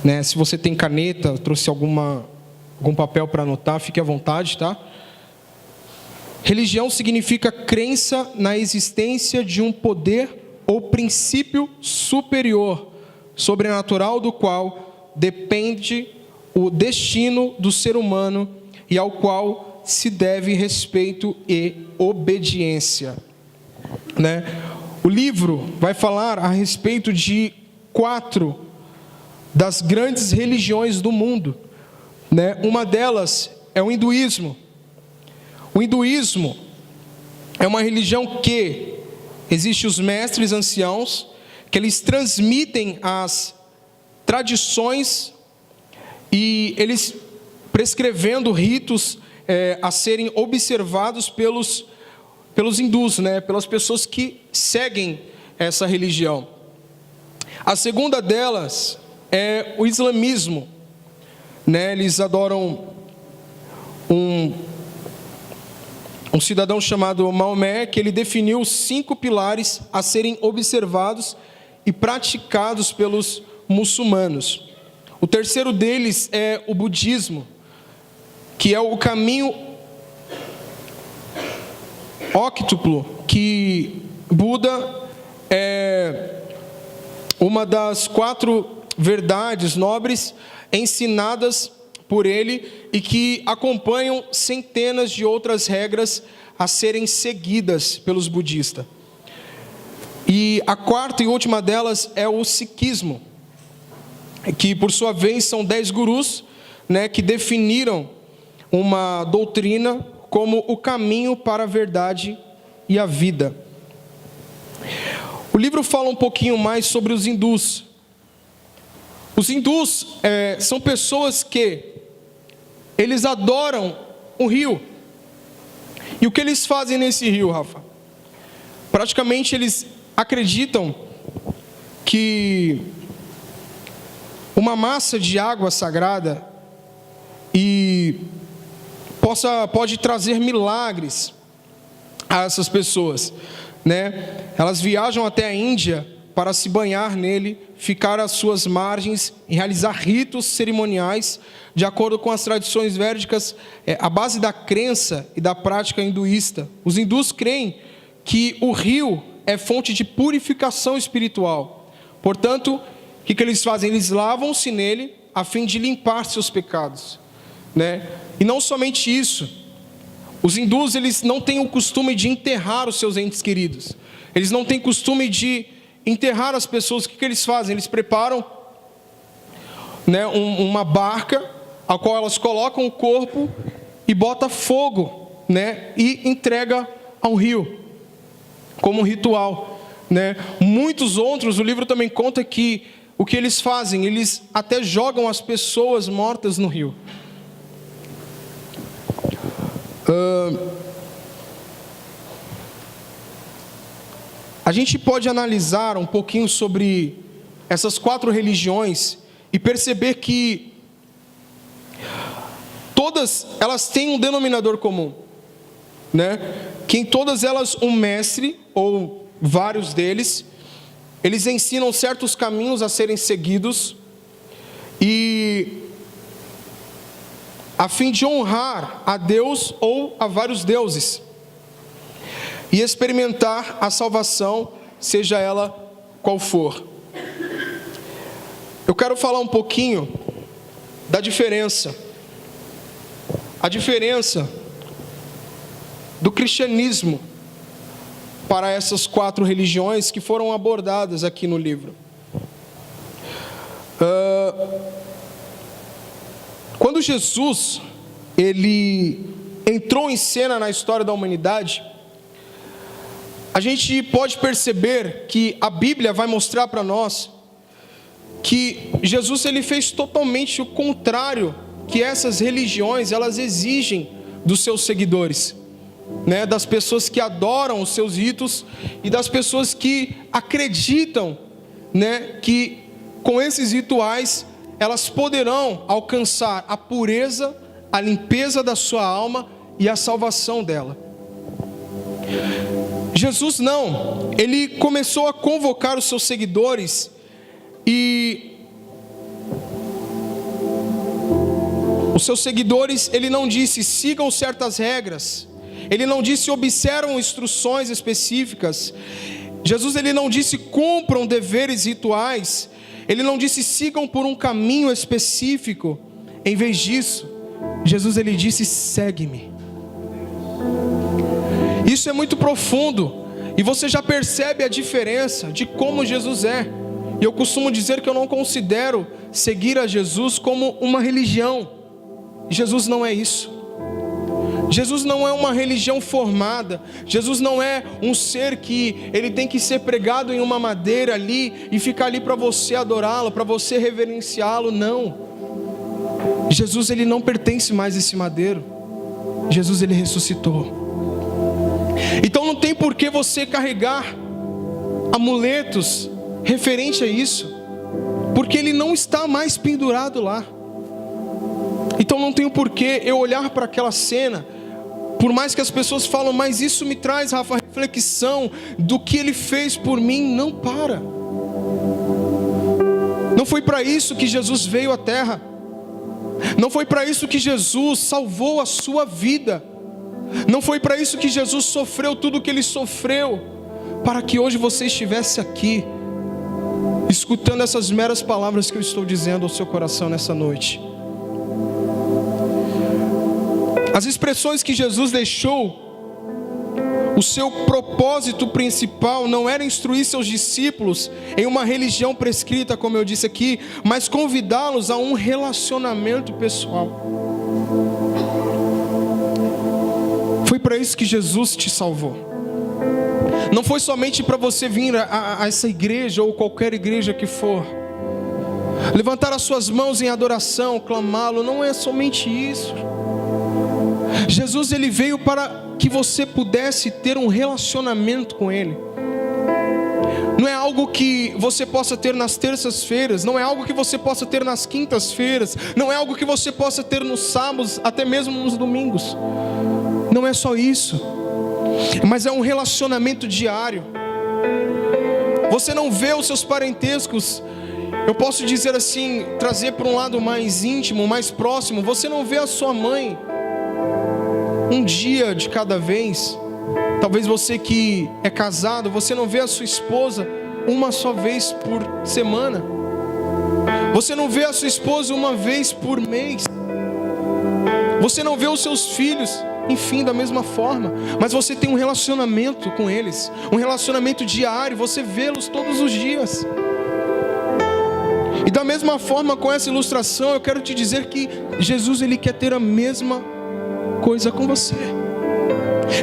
né? Se você tem caneta, trouxe algum papel para anotar, fique à vontade, tá? Religião significa crença na existência de um poder ou princípio superior, sobrenatural, do qual depende o destino do ser humano e ao qual se deve respeito e obediência, né? O livro vai falar a respeito de 4 das grandes religiões do mundo, né? Uma delas é o hinduísmo. O hinduísmo é uma religião que existem os mestres anciãos, que eles transmitem as tradições e eles prescrevendo ritos a serem observados pelos hindus, né? Pelas pessoas que seguem essa religião. A segunda delas é o islamismo, né? Eles adoram um cidadão chamado Maomé, que ele definiu 5 pilares a serem observados e praticados pelos muçulmanos. O terceiro deles é o budismo, que é o caminho óctuplo, que Buda é uma das 4 verdades nobres ensinadas por ele e que acompanham centenas de outras regras a serem seguidas pelos budistas. E a 4ª e última delas é o sikhismo, que por sua vez são 10 gurus, né, que definiram uma doutrina como o caminho para a verdade e a vida. O livro fala um pouquinho mais sobre os hindus. Os hindus são pessoas que eles adoram um rio. E o que eles fazem nesse rio, Rafa? Praticamente eles acreditam que uma massa de água sagrada pode trazer milagres a essas pessoas, né? Elas viajam até a Índia para se banhar nele, ficar às suas margens e realizar ritos cerimoniais de acordo com as tradições védicas, a base da crença e da prática hinduísta. Os hindus creem que o rio é fonte de purificação espiritual. Portanto, o que eles fazem? Eles lavam-se nele a fim de limpar seus pecados, né? E não somente isso, os hindus eles não têm o costume de enterrar os seus entes queridos. Eles não têm costume de enterrar as pessoas. O que eles fazem? Eles preparam, né, uma barca, a qual elas colocam o corpo e bota fogo, né, e entrega ao rio, como um ritual, né? Muitos outros, o livro também conta que o que eles fazem? Eles até jogam as pessoas mortas no rio. A gente pode analisar um pouquinho sobre essas 4 religiões e perceber que todas elas têm um denominador comum, né? Que em todas elas um mestre, ou vários deles, eles ensinam certos caminhos a serem seguidos e a fim de honrar a Deus ou a vários deuses e experimentar a salvação, seja ela qual for. Eu quero falar um pouquinho da diferença. A diferença do cristianismo para essas 4 religiões que foram abordadas aqui no livro. Quando Jesus ele entrou em cena na história da humanidade, a gente pode perceber que a Bíblia vai mostrar para nós que Jesus ele fez totalmente o contrário que essas religiões elas exigem dos seus seguidores, né? Das pessoas que adoram os seus ritos e das pessoas que acreditam, né, que com esses rituais elas poderão alcançar a pureza, a limpeza da sua alma e a salvação dela. Jesus não, ele começou a convocar os seus seguidores e Os seus seguidores, ele não disse sigam certas regras, ele não disse observam instruções específicas. Jesus, ele não disse cumpram deveres rituais, ele não disse sigam por um caminho específico. Em vez disso, Jesus, ele disse segue-me. Isso é muito profundo, e você já percebe a diferença de como Jesus é. E eu costumo dizer que eu não considero seguir a Jesus como uma religião. Jesus não é isso. Jesus não é uma religião formada. Jesus não é um ser que ele tem que ser pregado em uma madeira ali e ficar ali para você adorá-lo, para você reverenciá-lo. Não. Jesus, ele não pertence mais a esse madeiro. Jesus, ele ressuscitou. Então não tem por que você carregar amuletos referente a isso, porque ele não está mais pendurado lá. Então não tem por que eu olhar para aquela cena, por mais que as pessoas falam, mas isso me traz, Rafa, reflexão do que ele fez por mim. Não para. Não foi para isso que Jesus veio à terra. Não foi para isso que Jesus salvou a sua vida. Não foi para isso que Jesus sofreu tudo o que ele sofreu, para que hoje você estivesse aqui, escutando essas meras palavras que eu estou dizendo ao seu coração nessa noite. As expressões que Jesus deixou, o seu propósito principal não era instruir seus discípulos em uma religião prescrita, como eu disse aqui, mas convidá-los a um relacionamento pessoal. Foi para isso que Jesus te salvou. Não foi somente para você vir a essa igreja ou qualquer igreja que for, levantar as suas mãos em adoração, clamá-lo. Não é somente isso. Jesus, ele veio para que você pudesse ter um relacionamento com ele. Não é algo que você possa ter nas terças-feiras, não é algo que você possa ter nas quintas-feiras, não é algo que você possa ter nos sábados, até mesmo nos domingos. Não é só isso, mas é um relacionamento diário. Você não vê os seus parentescos, eu posso dizer assim, trazer para um lado mais íntimo, mais próximo. Você não vê a sua mãe um dia de cada vez. Talvez você que é casado, você não vê a sua esposa uma só vez por semana. Você não vê a sua esposa uma vez por mês. Você não vê os seus filhos, enfim, da mesma forma. Mas você tem um relacionamento com eles, um relacionamento diário. Você vê-los todos os dias. E da mesma forma, com essa ilustração, eu quero te dizer que Jesus, ele quer ter a mesma coisa com você.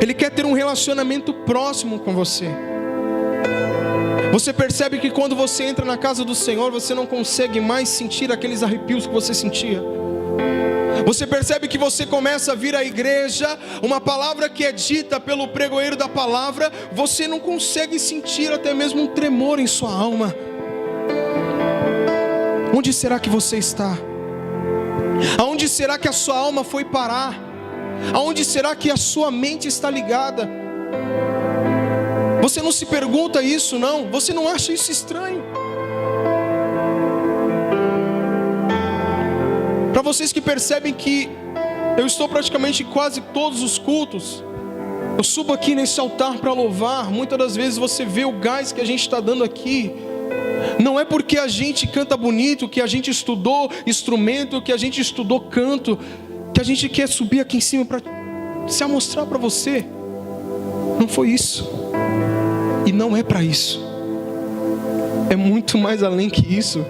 Ele quer ter um relacionamento próximo com você. Você percebe que quando você entra na casa do Senhor, você não consegue mais sentir aqueles arrepios que você sentia. Você percebe que você começa a vir à igreja, uma palavra que é dita pelo pregoeiro da palavra, você não consegue sentir até mesmo um tremor em sua alma. Onde será que você está? Aonde será que a sua alma foi parar? Aonde será que a sua mente está ligada? Você não se pergunta isso, não? Você não acha isso estranho? Para vocês que percebem que eu estou praticamente quase todos os cultos, eu subo aqui nesse altar para louvar. Muitas das vezes você vê o gás que a gente está dando aqui. Não é porque a gente canta bonito, que a gente estudou instrumento, que a gente estudou canto, que a gente quer subir aqui em cima para se amostrar para você. Não foi isso. E não é para isso. É muito mais além que isso.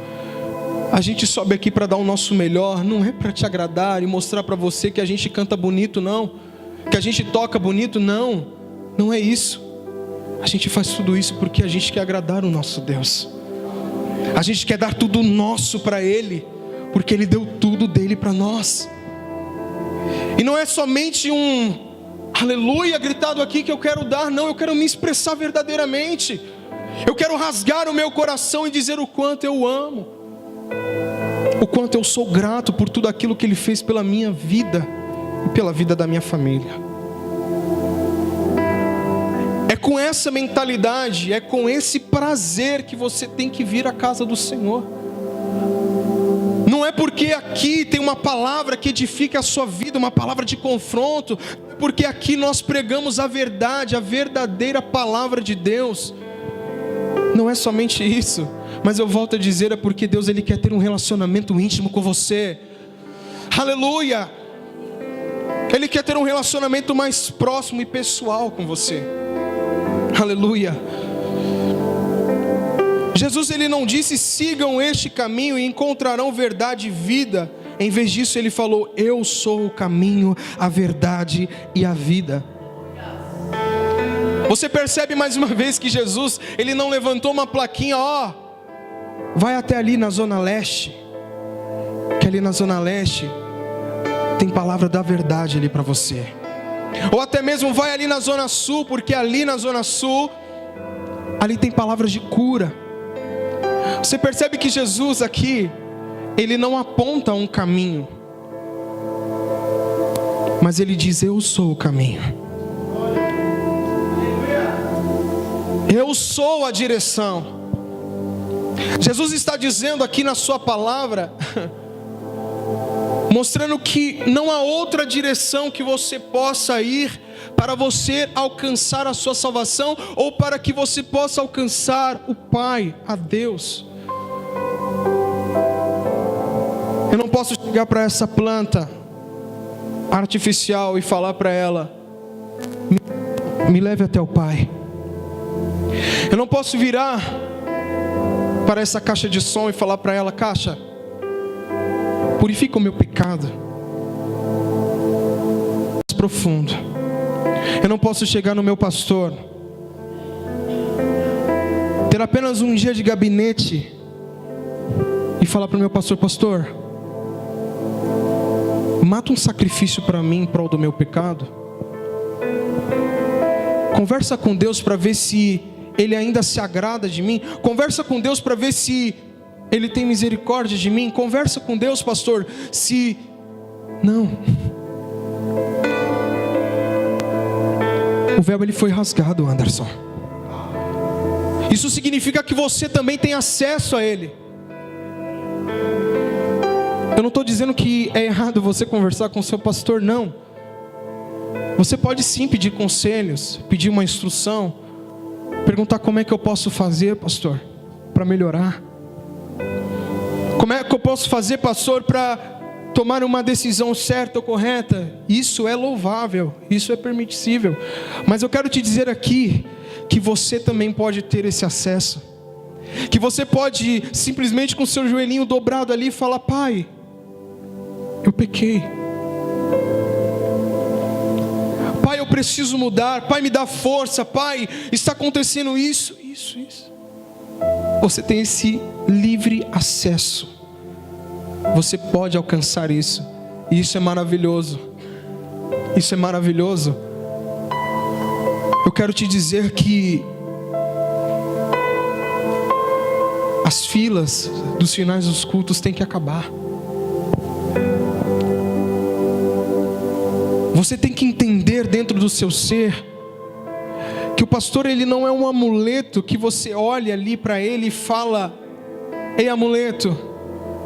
A gente sobe aqui para dar o nosso melhor. Não é para te agradar e mostrar para você que a gente canta bonito, não. Que a gente toca bonito, não. Não é isso. A gente faz tudo isso porque a gente quer agradar o nosso Deus. A gente quer dar tudo nosso para Ele, porque Ele deu tudo dele para nós. E não é somente um aleluia gritado aqui que eu quero dar, não. Eu quero me expressar verdadeiramente. Eu quero rasgar o meu coração e dizer o quanto eu amo, o quanto eu sou grato por tudo aquilo que Ele fez pela minha vida e pela vida da minha família. É com essa mentalidade, é com esse prazer que você tem que vir à casa do Senhor. Não é porque aqui tem uma palavra que edifica a sua vida, uma palavra de confronto, não é porque aqui nós pregamos a verdade, a verdadeira palavra de Deus. Não é somente isso, mas eu volto a dizer, é porque Deus Ele quer ter um relacionamento íntimo com você. Aleluia! Ele quer ter um relacionamento mais próximo e pessoal com você. Aleluia! Jesus Ele não disse, sigam este caminho e encontrarão verdade e vida. Em vez disso Ele falou, eu sou o caminho, a verdade e a vida. Você percebe mais uma vez que Jesus, Ele não levantou uma plaquinha, ó, vai até ali na Zona Leste, que ali na Zona Leste tem palavra da verdade ali para você. Ou até mesmo vai ali na Zona Sul, porque ali na Zona Sul, ali tem palavras de cura. Você percebe que Jesus aqui, Ele não aponta um caminho, mas Ele diz, eu sou o caminho. Eu sou a direção. Jesus está dizendo aqui na sua palavra, mostrando que não há outra direção que você possa ir para você alcançar a sua salvação, ou para que você possa alcançar o Pai, a Deus. Eu não posso chegar para essa planta artificial e falar para ela, me leve até o Pai. Eu não posso virar para essa caixa de som e falar para ela, caixa, purifica o meu pecado mais profundo. Eu não posso chegar no meu pastor, ter apenas um dia de gabinete e falar para o meu pastor, pastor, mata um sacrifício para mim em prol do meu pecado. Conversa com Deus para ver se Ele ainda se agrada de mim. Conversa com Deus para ver se Ele tem misericórdia de mim. Conversa com Deus, pastor, se... Não. O véu ele foi rasgado, Anderson. Isso significa que você também tem acesso a Ele. Eu não estou dizendo que é errado você conversar com o seu pastor, não. Você pode sim pedir conselhos, pedir uma instrução, perguntar como é que eu posso fazer, pastor, para melhorar. Como é que eu posso fazer, pastor, para tomar uma decisão certa ou correta? Isso é louvável, isso é permissível. Mas eu quero te dizer aqui que você também pode ter esse acesso. Que você pode simplesmente com o seu joelhinho dobrado ali falar, Pai, eu pequei. Pai, eu preciso mudar. Pai, me dá força. Pai, está acontecendo isso. Você tem esse livre acesso. Você pode alcançar isso. E isso é maravilhoso. Isso é maravilhoso. Eu quero te dizer que as filas dos finais dos cultos têm que acabar. Você tem que entender dentro do seu ser que o pastor ele não é um amuleto que você olha ali para ele e fala, ei amuleto,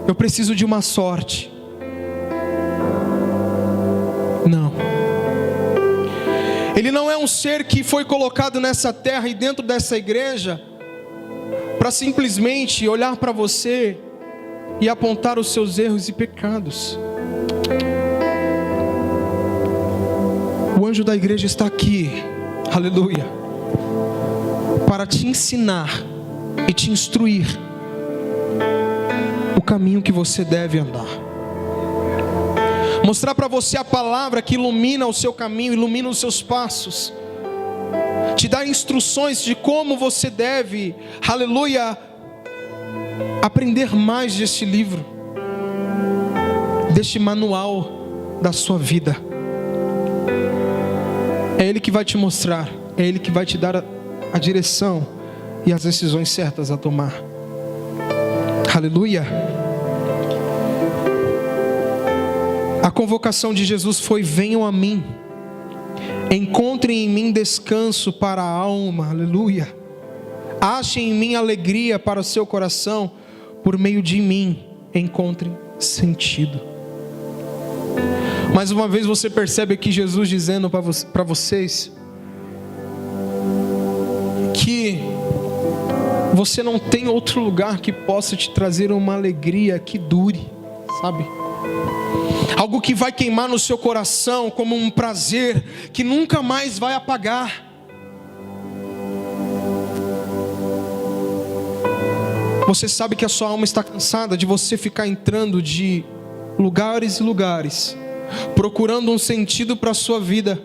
eu preciso de uma sorte. Não. Ele não é um ser que foi colocado nessa terra e dentro dessa igreja para simplesmente olhar para você e apontar os seus erros e pecados. O anjo da igreja está aqui, aleluia, para te ensinar e te instruir o caminho que você deve andar. Mostrar para você a palavra que ilumina o seu caminho, ilumina os seus passos. Te dar instruções de como você deve, aleluia, aprender mais deste livro, deste manual da sua vida. É Ele que vai te mostrar, é Ele que vai te dar a direção e as decisões certas a tomar. Aleluia. A convocação de Jesus foi: venham a mim, encontrem em mim descanso para a alma, aleluia. Achem em mim alegria para o seu coração, por meio de mim encontrem sentido. Mais uma vez você percebe aqui Jesus dizendo para vocês que você não tem outro lugar que possa te trazer uma alegria que dure, sabe? Algo que vai queimar no seu coração como um prazer que nunca mais vai apagar. Você sabe que a sua alma está cansada de você ficar entrando de lugares e lugares, procurando um sentido para a sua vida,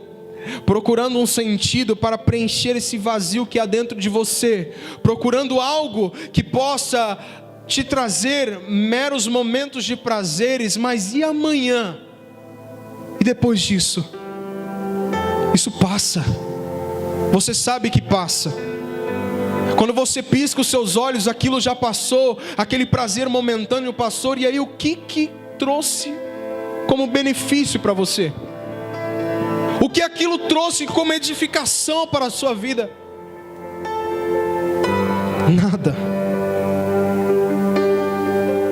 procurando um sentido para preencher esse vazio que há dentro de você, procurando algo que possa te trazer meros momentos de prazeres, mas e amanhã? E depois disso? Isso passa. Você sabe que passa. Quando você pisca os seus olhos, aquilo já passou, aquele prazer momentâneo passou, e aí o que trouxe como benefício para você? O que aquilo trouxe como edificação para a sua vida? Nada.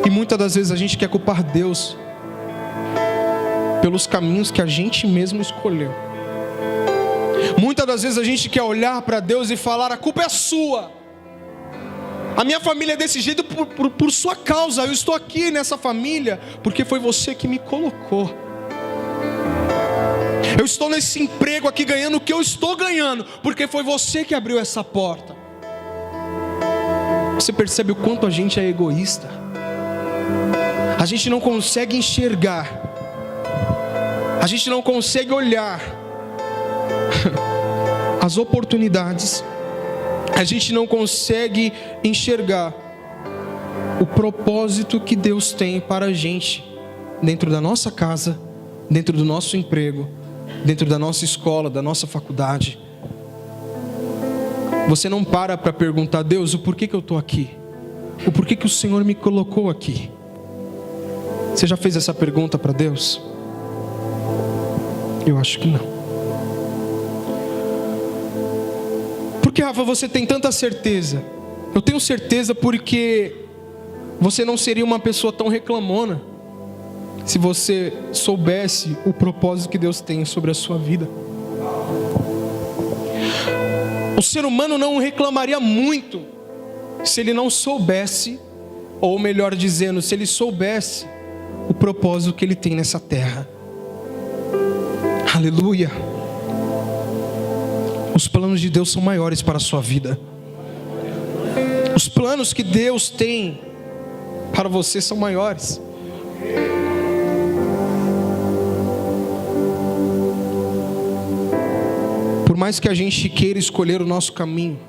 E muitas das vezes a gente quer culpar Deus pelos caminhos que a gente mesmo escolheu. Muitas das vezes a gente quer olhar para Deus e falar: a culpa é sua. A minha família é desse jeito por sua causa. Eu estou aqui nessa família porque foi você que me colocou. Eu estou nesse emprego aqui ganhando o que eu estou ganhando porque foi você que abriu essa porta. Você percebe o quanto a gente é egoísta? A gente não consegue enxergar, a gente não consegue olhar as oportunidades, a gente não consegue enxergar o propósito que Deus tem para a gente dentro da nossa casa, dentro do nosso emprego, dentro da nossa escola, da nossa faculdade. Você não para perguntar: Deus, o porquê que eu estou aqui? O porquê que o Senhor me colocou aqui? Você já fez essa pergunta para Deus? Eu acho que não. Por que, Rafa, você tem tanta certeza? Eu tenho certeza porque você não seria uma pessoa tão reclamona se você soubesse o propósito que Deus tem sobre a sua vida. O ser humano não reclamaria muito se ele não soubesse, ou melhor dizendo, se ele soubesse o propósito que ele tem nessa terra. Aleluia. Os planos de Deus são maiores para a sua vida. Os planos que Deus tem para você são maiores. Por mais que a gente queira escolher o nosso caminho,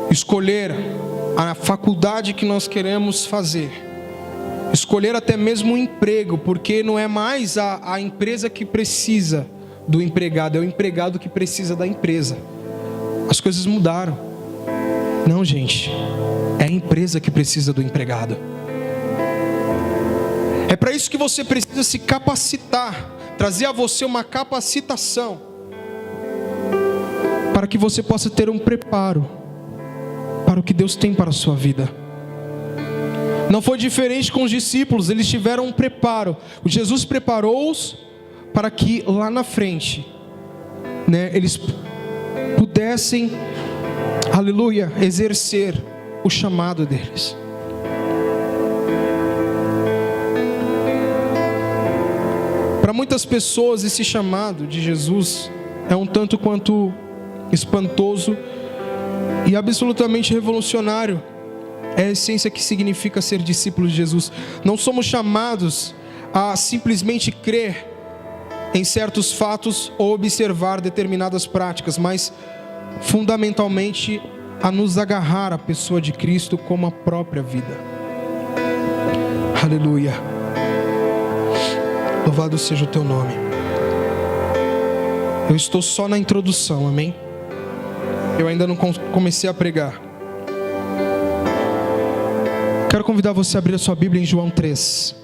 escolher a faculdade que nós queremos fazer, escolher até mesmo um emprego, porque não é mais a empresa que precisa do empregado, é o empregado que precisa da empresa. As coisas mudaram. Não, gente, é a empresa que precisa do empregado. É para isso que você precisa se capacitar, trazer a você uma capacitação, para que você possa ter um preparo para o que Deus tem para a sua vida. Não foi diferente com os discípulos, eles tiveram um preparo. Jesus preparou-os para que lá na frente, eles pudessem, aleluia, exercer o chamado deles. Para muitas pessoas esse chamado de Jesus é um tanto quanto espantoso e absolutamente revolucionário. É a essência que significa ser discípulo de Jesus. Não somos chamados a simplesmente crer em certos fatos ou observar determinadas práticas, mas fundamentalmente a nos agarrar à pessoa de Cristo como a própria vida. Aleluia. Louvado seja o teu nome. Eu estou só na introdução, amém? Eu ainda não comecei a pregar. Quero convidar você a abrir a sua Bíblia em João 3.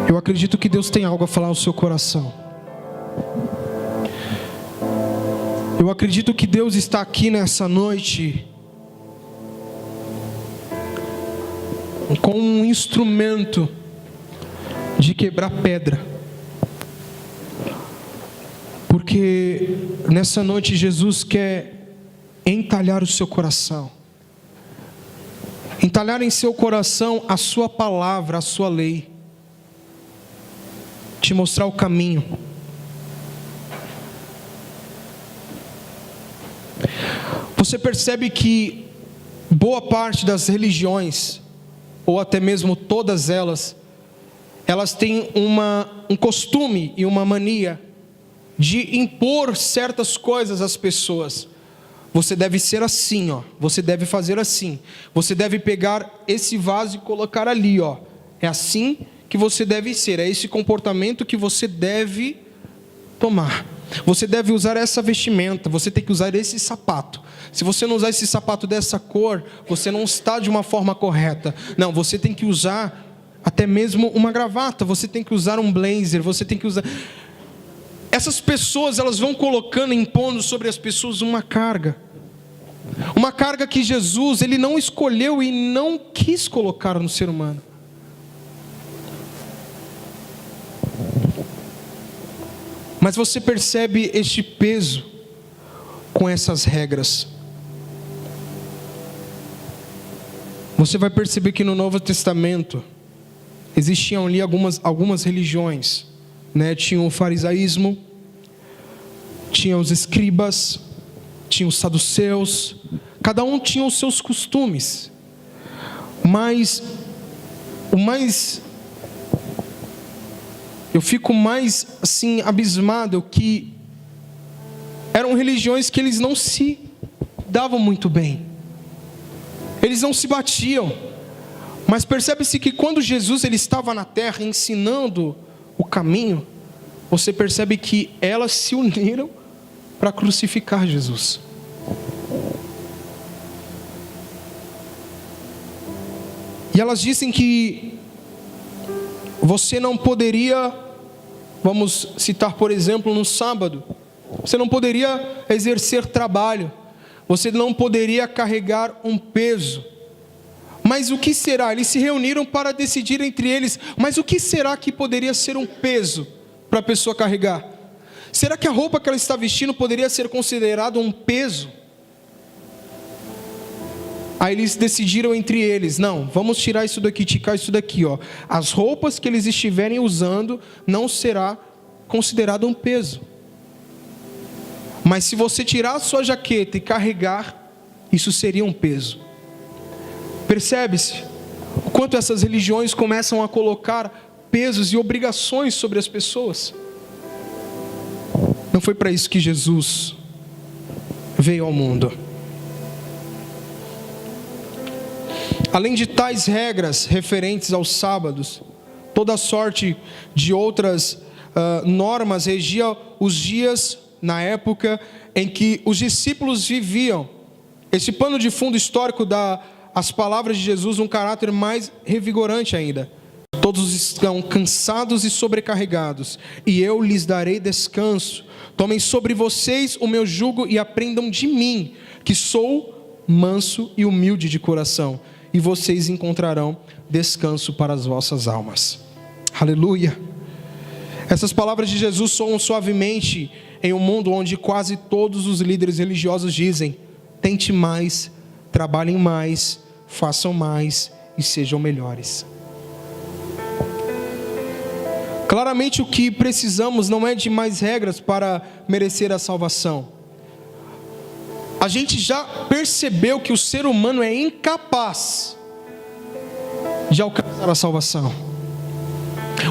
Eu acredito que Deus tem algo a falar ao seu coração. Eu acredito que Deus está aqui nessa noite com um instrumento de quebrar pedra, porque nessa noite Jesus quer entalhar o seu coração, entalhar em seu coração a sua palavra, a sua lei, te mostrar o caminho. Você percebe que boa parte das religiões, ou até mesmo todas elas têm um costume e uma mania de impor certas coisas às pessoas. Você deve ser assim, ó. Você deve fazer assim. Você deve pegar esse vaso e colocar ali, ó. É assim que você deve ser. É esse comportamento que você deve tomar. Você deve usar essa vestimenta. Você tem que usar esse sapato. Se você não usar esse sapato dessa cor, você não está de uma forma correta. Não, você tem que usar até mesmo uma gravata. Você tem que usar um blazer. Você tem que usar... Essas pessoas, elas vão colocando, impondo sobre as pessoas uma carga. Uma carga que Jesus, Ele não escolheu e não quis colocar no ser humano. Mas você percebe este peso com essas regras. Você vai perceber que no Novo Testamento existiam ali algumas religiões, né? Tinha o farisaísmo, tinha os escribas, tinha os saduceus, cada um tinha os seus costumes. Mas eu fico mais assim abismado que eram religiões que eles não se davam muito bem. Eles não se batiam. Mas percebe-se que quando Jesus ele estava na terra ensinando o caminho, você percebe que elas se uniram para crucificar Jesus. E elas dizem que você não poderia, vamos citar por exemplo no sábado, você não poderia exercer trabalho, você não poderia carregar um peso. Mas o que será? Eles se reuniram para decidir entre eles, mas o que será que poderia ser um peso para a pessoa carregar? Será que a roupa que ela está vestindo poderia ser considerada um peso? Aí eles decidiram entre eles, não, vamos tirar isso daqui, tirar isso daqui, ó. As roupas que eles estiverem usando não será considerado um peso. Mas se você tirar a sua jaqueta e carregar, isso seria um peso. Percebe-se o quanto essas religiões começam a colocar pesos e obrigações sobre as pessoas. Não foi para isso que Jesus veio ao mundo. Além de tais regras referentes aos sábados, toda sorte de outras normas regia os dias na época em que os discípulos viviam. Esse pano de fundo histórico dá às palavras de Jesus um caráter mais revigorante ainda. Todos estão cansados e sobrecarregados, e eu lhes darei descanso. Tomem sobre vocês o meu jugo e aprendam de mim, que sou manso e humilde de coração, e vocês encontrarão descanso para as vossas almas. Aleluia! Essas palavras de Jesus soam suavemente em um mundo onde quase todos os líderes religiosos dizem: tente mais, trabalhem mais, façam mais e sejam melhores. Claramente o que precisamos não é de mais regras para merecer a salvação. A gente já percebeu que o ser humano é incapaz de alcançar a salvação.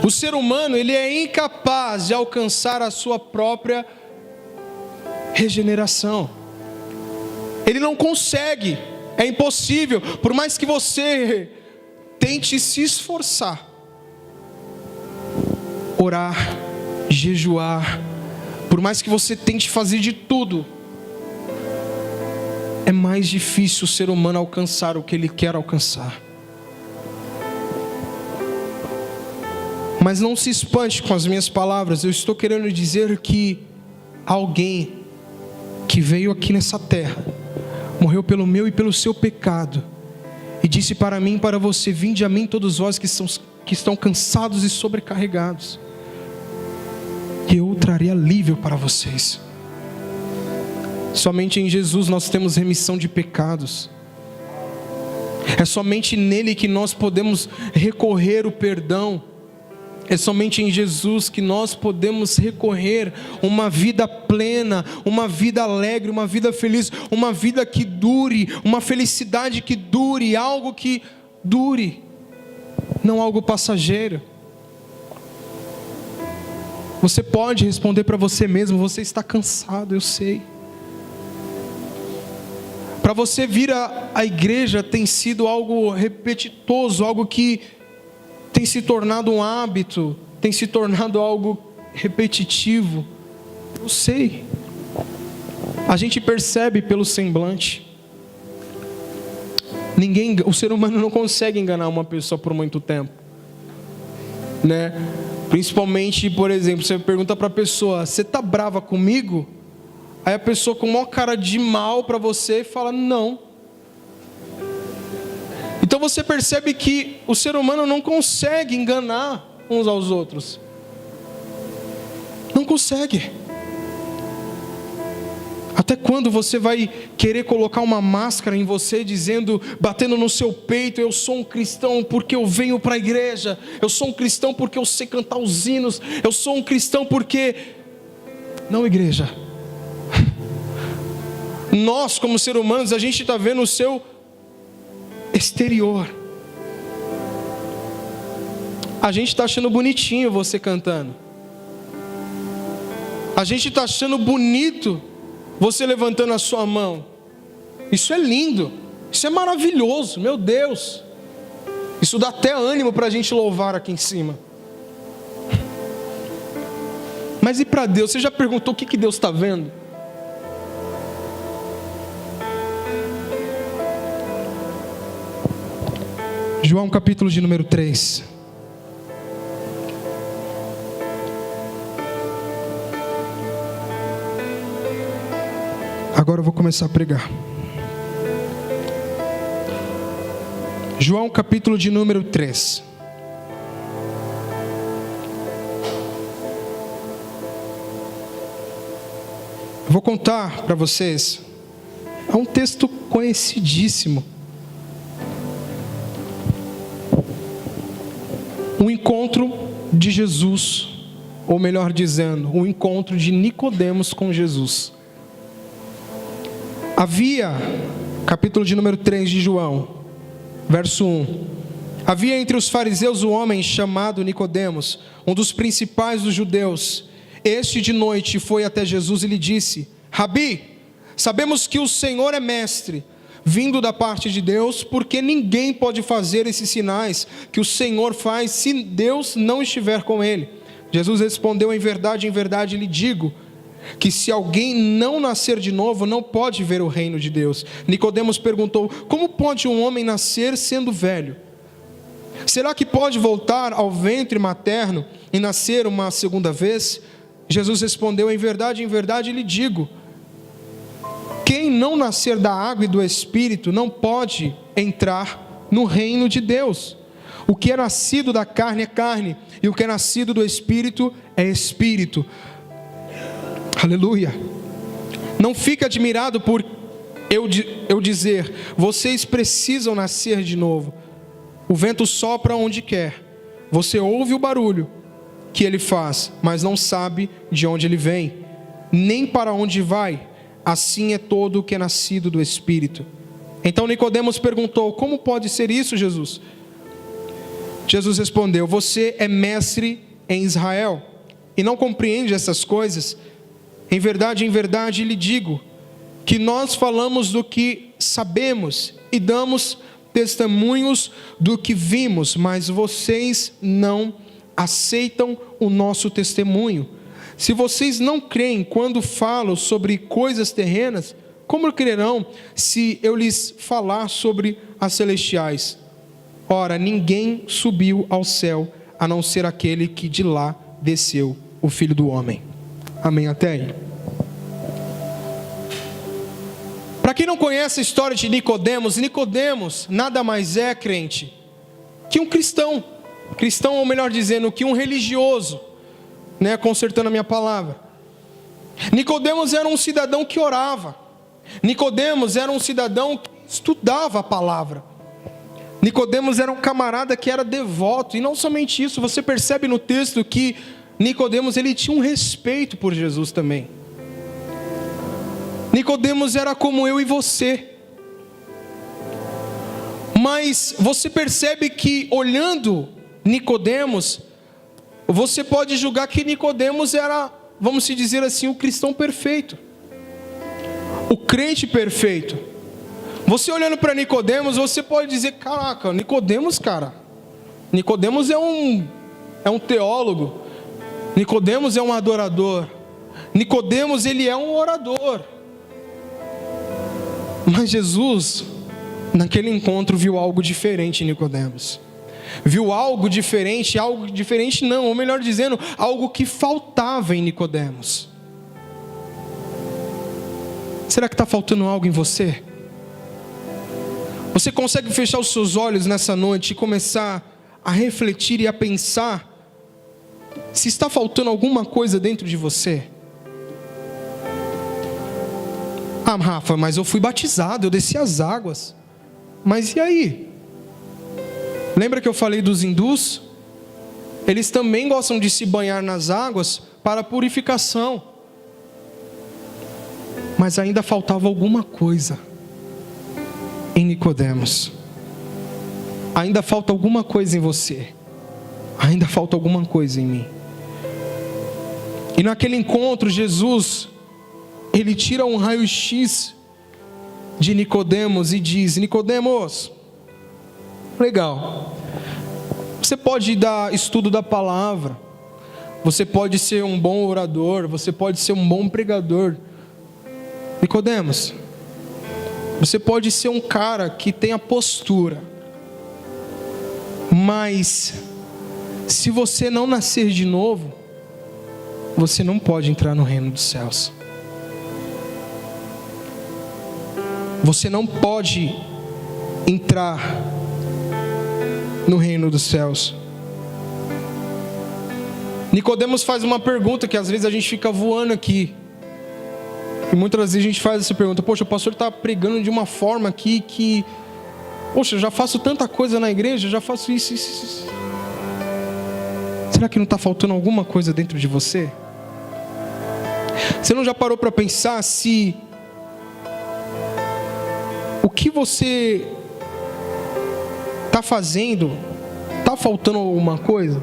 O ser humano, ele é incapaz de alcançar a sua própria regeneração. Ele não consegue, é impossível, por mais que você tente se esforçar, orar, jejuar, por mais que você tente fazer de tudo, é mais difícil o ser humano alcançar o que ele quer alcançar. Mas não se espante com as minhas palavras, eu estou querendo dizer que alguém que veio aqui nessa terra, morreu pelo meu e pelo seu pecado, e disse para mim e para você: vinde a mim todos vós que estão cansados e sobrecarregados, e eu trarei alívio para vocês. Somente em Jesus nós temos remissão de pecados. É somente nele que nós podemos recorrer o perdão. É somente em Jesus que nós podemos recorrer uma vida plena, uma vida alegre, uma vida feliz, uma vida que dure, uma felicidade que dure, algo que dure, não algo passageiro. Você pode responder para você mesmo: você está cansado, eu sei. Para você vir à igreja tem sido algo repetitoso, algo que tem se tornado um hábito, tem se tornado algo repetitivo. Eu sei. A gente percebe pelo semblante. O ser humano não consegue enganar uma pessoa por muito tempo, né? Principalmente, por exemplo, você pergunta para a pessoa: você está brava comigo? Aí a pessoa com uma cara de mal para você fala: não. Então você percebe que o ser humano não consegue enganar uns aos outros. Não consegue. Até quando você vai querer colocar uma máscara em você, dizendo, batendo no seu peito: eu sou um cristão porque eu venho para a igreja, eu sou um cristão porque eu sei cantar os hinos, eu sou um cristão porque... Não, igreja. Nós, como seres humanos, a gente está vendo o seu exterior. A gente está achando bonitinho você cantando. A gente está achando bonito você levantando a sua mão. Isso é lindo. Isso é maravilhoso, meu Deus. Isso dá até ânimo para a gente louvar aqui em cima. Mas e para Deus? Você já perguntou o que Deus está vendo? João capítulo de número 3. Agora eu vou começar a pregar. João capítulo de número 3. Eu vou contar para vocês. É um texto conhecidíssimo. Um encontro de Jesus, ou melhor dizendo, um encontro de Nicodemos com Jesus. Havia, capítulo de número 3 de João, verso 1. Havia entre os fariseus um homem chamado Nicodemos, um dos principais dos judeus. Este de noite foi até Jesus e lhe disse: Rabi, sabemos que o Senhor é mestre, vindo da parte de Deus, porque ninguém pode fazer esses sinais que o Senhor faz se Deus não estiver com ele. Jesus respondeu: em verdade lhe digo, que se alguém não nascer de novo, não pode ver o reino de Deus. Nicodemos perguntou: como pode um homem nascer sendo velho? Será que pode voltar ao ventre materno e nascer uma segunda vez? Jesus respondeu: em verdade lhe digo, quem não nascer da água e do Espírito não pode entrar no reino de Deus. O que é nascido da carne é carne, e o que é nascido do Espírito é Espírito. Aleluia. Não fique admirado por eu dizer: vocês precisam nascer de novo. O vento sopra onde quer, você ouve o barulho que ele faz, mas não sabe de onde ele vem, nem para onde vai. Assim é todo o que é nascido do Espírito. Então Nicodemos perguntou: como pode ser isso, Jesus? Jesus respondeu: você é mestre em Israel e não compreende essas coisas? Em verdade lhe digo, que nós falamos do que sabemos e damos testemunhos do que vimos, mas vocês não aceitam o nosso testemunho. Se vocês não creem quando falo sobre coisas terrenas, como crerão se eu lhes falar sobre as celestiais? Ora, ninguém subiu ao céu, a não ser aquele que de lá desceu, o Filho do Homem. Amém até aí. quem não conhece a história de Nicodemos, Nicodemos nada mais é, crente, que um cristão. Cristão, ou melhor dizendo, que um religioso, né, consertando a minha palavra. Nicodemos era um cidadão que orava. Nicodemos era um cidadão que estudava a palavra. Nicodemos era um camarada que era devoto. E não somente isso, você percebe no texto que Nicodemos, ele tinha um respeito por Jesus também. Nicodemos era como eu e você. Mas você percebe que, olhando Nicodemos, você pode julgar que Nicodemos era, vamos se dizer assim, o cristão perfeito, o crente perfeito. Você olhando para Nicodemos, você pode dizer: caraca, Nicodemos, cara, Nicodemos é um teólogo, Nicodemos é um adorador, Nicodemos, ele é um orador. Mas Jesus, naquele encontro, viu algo diferente em Nicodemos. Viu algo diferente não, ou melhor dizendo, algo que faltava em Nicodemos. Será que está faltando algo em você? Você consegue fechar os seus olhos nessa noite e começar a refletir e a pensar se está faltando alguma coisa dentro de você? Ah, Rafa, mas eu fui batizado, eu desci as águas. Mas e aí? Lembra que eu falei dos hindus? Eles também gostam de se banhar nas águas para purificação. Mas ainda faltava alguma coisa em Nicodemos. Ainda falta alguma coisa em você. Ainda falta alguma coisa em mim. E naquele encontro, Jesus, ele tira um raio-x de Nicodemos e diz: Nicodemos, legal, você pode dar estudo da palavra, você pode ser um bom orador, você pode ser um bom pregador. Nicodemos, você pode ser um cara que tem a postura, mas se você não nascer de novo, você não pode entrar no reino dos céus. Você não pode entrar no reino dos céus. Nicodemos faz uma pergunta que às vezes a gente fica voando aqui. E muitas vezes a gente faz essa pergunta: poxa, o pastor está pregando de uma forma aqui que... poxa, eu já faço tanta coisa na igreja, já faço isso. Será que não está faltando alguma coisa dentro de você? Você não já parou para pensar se o que você está fazendo, está faltando alguma coisa?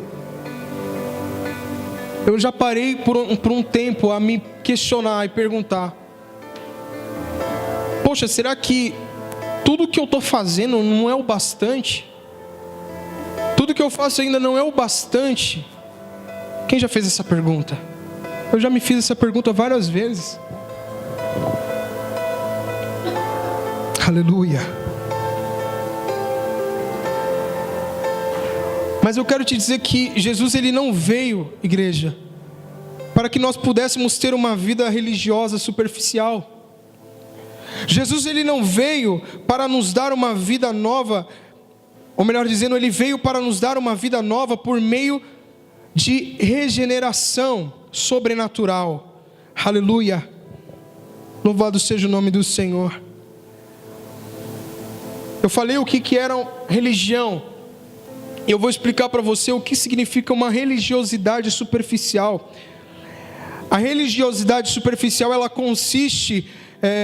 Eu já parei por um tempo a me questionar e perguntar: poxa, será que tudo que eu estou fazendo não é o bastante? Tudo que eu faço ainda não é o bastante? Quem já fez essa pergunta? Eu já me fiz essa pergunta várias vezes. Aleluia. Mas eu quero te dizer que Jesus, ele não veio, igreja, para que nós pudéssemos ter uma vida religiosa superficial. Jesus, ele não veio para nos dar uma vida nova, ou melhor dizendo, ele veio para nos dar uma vida nova por meio de regeneração sobrenatural. Aleluia. Louvado seja o nome do Senhor. Eu falei o que era religião. Eu vou explicar para você o que significa uma religiosidade superficial. A religiosidade superficial, ela consiste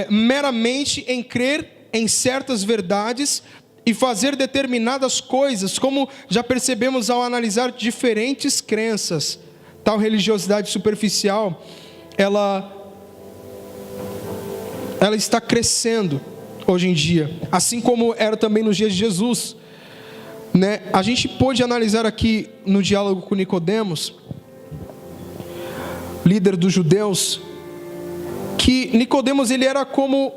meramente em crer em certas verdades e fazer determinadas coisas, como já percebemos ao analisar diferentes crenças. Tal religiosidade superficial, ela está crescendo hoje em dia, assim como era também nos dias de Jesus, né? A gente pôde analisar aqui no diálogo com Nicodemos, líder dos judeus, que Nicodemos, ele era como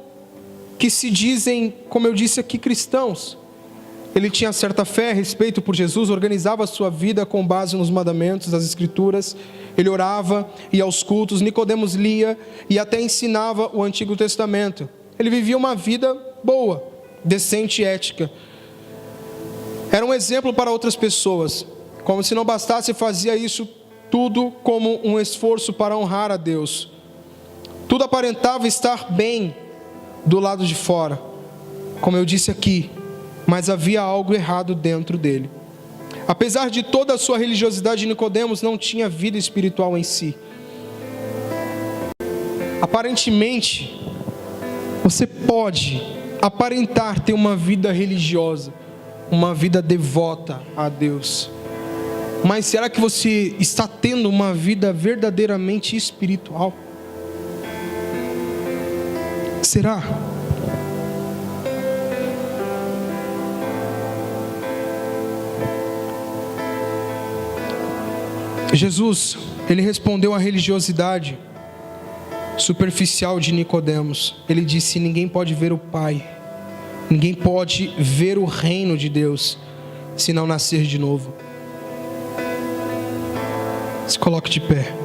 que se dizem, como eu disse aqui, cristãos. Ele tinha certa fé, respeito por Jesus, organizava a sua vida com base nos mandamentos das Escrituras. Ele orava, ia aos cultos. Nicodemos lia e até ensinava o Antigo Testamento. ele vivia uma vida boa, decente e ética. Era um exemplo para outras pessoas. Como se não bastasse, fazia isso tudo como um esforço para honrar a Deus. Tudo aparentava estar bem do lado de fora, como eu disse aqui, mas havia algo errado dentro dele. Apesar de toda a sua religiosidade, Nicodemos não tinha vida espiritual em si. Aparentemente, você pode aparentar ter uma vida religiosa, uma vida devota a Deus, mas será que você está tendo uma vida verdadeiramente espiritual? Será? Jesus, ele respondeu à religiosidade superficial de Nicodemos. Ele disse: ninguém pode ver o Pai, ninguém pode ver o reino de Deus se não nascer de novo. Se coloque de pé.